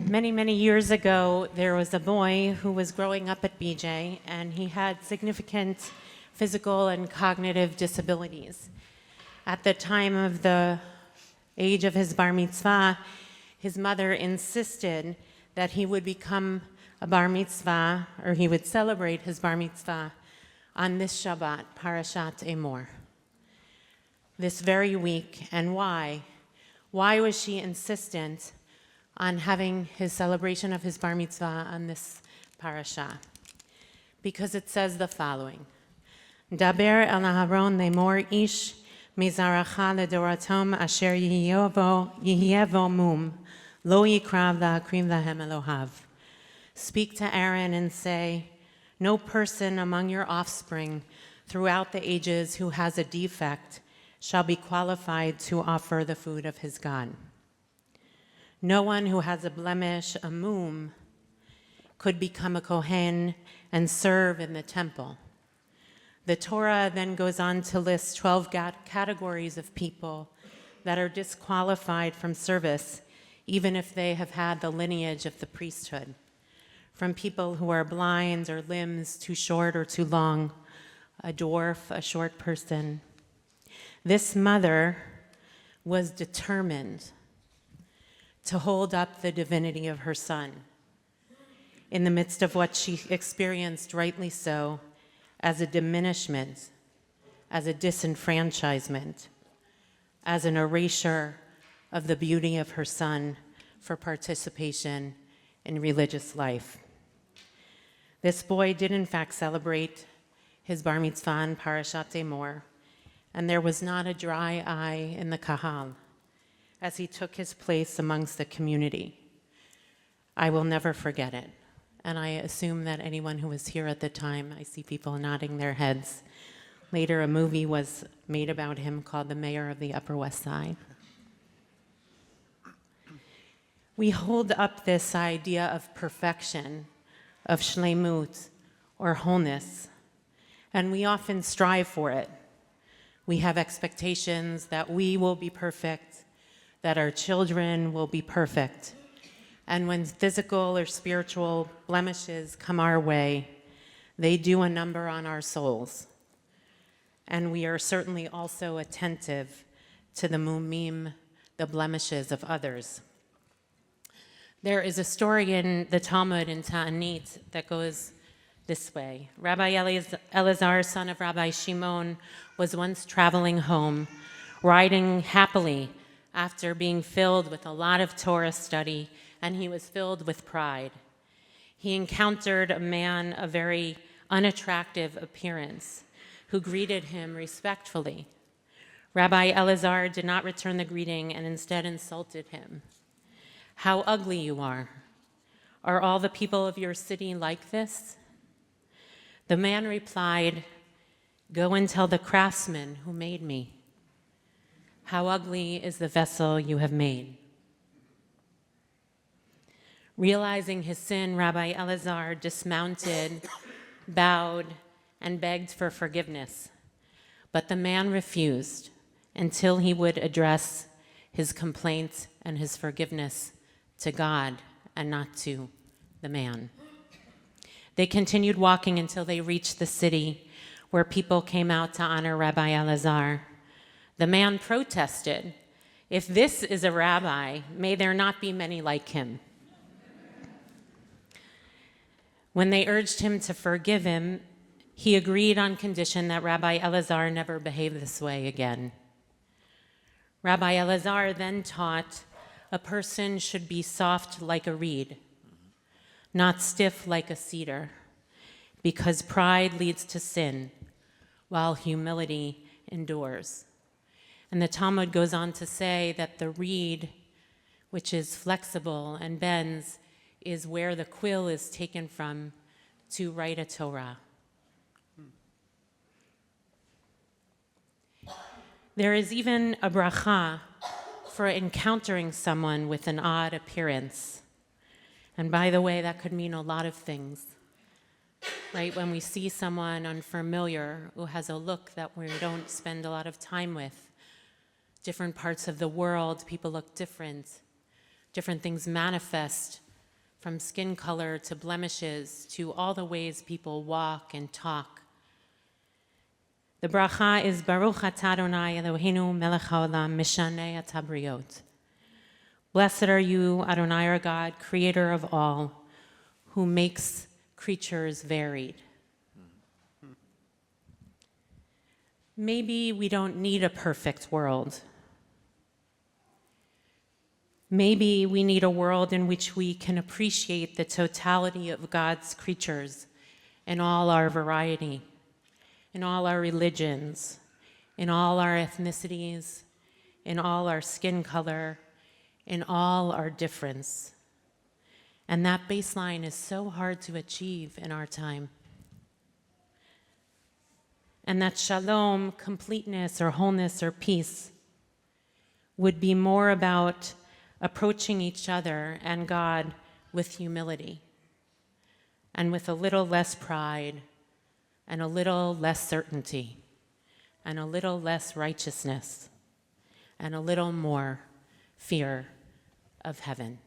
Many, many years ago, there was a boy who was growing up at BJ, and he had significant physical and cognitive disabilities. At the time of the age of his bar mitzvah, his mother insisted that he would become a bar mitzvah, or he would celebrate his bar mitzvah on this Shabbat, Parashat Emor, this very week. And why? Why was she insistent on having his celebration of his bar mitzvah on this parasha? Because it says the following: Daber el Aharon lemor ish mizaracha ledoratom asher yihyevo mum lo yikrav la'akrim lahem Elohav. Speak to Aaron and say, no person among your offspring throughout the ages who has a defect shall be qualified to offer the food of his God. No one who has a blemish, a mum, could become a Kohen and serve in the temple. The Torah then goes on to list 12 categories of people that are disqualified from service, even if they have had the lineage of the priesthood. From people who are blind or limbs too short or too long, a dwarf, a short person. This mother was determined to hold up the divinity of her son in the midst of what she experienced, rightly so, as a diminishment, as a disenfranchisement, as an erasure of the beauty of her son for participation in religious life. This boy did in fact celebrate his bar mitzvah on Parashat Emor, and there was not a dry eye in the kahal as he took his place amongst the community. I will never forget it. And I assume that anyone who was here at the time, I see people nodding their heads. Later, a movie was made about him called The Mayor of the Upper West Side. We hold up this idea of perfection, of shleimut, or wholeness, and we often strive for it. We have expectations that we will be perfect, that our children will be perfect. And when physical or spiritual blemishes come our way, they do a number on our souls. And we are certainly also attentive to the mumim, the blemishes of others. There is a story in the Talmud in Ta'anit that goes this way. Rabbi Elazar, son of Rabbi Shimon, was once traveling home, riding happily after being filled with a lot of Torah study, and he was filled with pride. He encountered a man of very unattractive appearance who greeted him respectfully. Rabbi Elazar did not return the greeting and instead insulted him. How ugly you are. Are all the people of your city like this? The man replied, go and tell the craftsman who made me. How ugly is the vessel you have made. Realizing his sin, Rabbi Elazar dismounted, bowed, and begged for forgiveness. But the man refused until he would address his complaints and his forgiveness to God and not to the man. They continued walking until they reached the city where people came out to honor Rabbi Elazar. The man protested, if this is a rabbi, may there not be many like him. When they urged him to forgive him, he agreed on condition that Rabbi Elazar never behave this way again. Rabbi Elazar then taught a person should be soft like a reed, not stiff like a cedar, because pride leads to sin, while humility endures. And the Talmud goes on to say that the reed, which is flexible and bends, is where the quill is taken from to write a Torah. There is even a bracha for encountering someone with an odd appearance. And by the way, that could mean a lot of things. Right? When we see someone unfamiliar who has a look that we don't spend a lot of time with, different parts of the world, people look different. Different things manifest from skin color to blemishes to all the ways people walk and talk. The bracha is Baruch atah Adonai Eloheinu melech haolam mishanei et habriot. Blessed are you, Adonai our God, creator of all, who makes creatures varied. Maybe we don't need a perfect world. Maybe we need a world in which we can appreciate the totality of God's creatures in all our variety, in all our religions, in all our ethnicities, in all our skin color, in all our difference. And that baseline is so hard to achieve in our time. And that shalom, completeness or wholeness or peace, would be more about approaching each other and God with humility and with a little less pride and a little less certainty and a little less righteousness and a little more fear of heaven.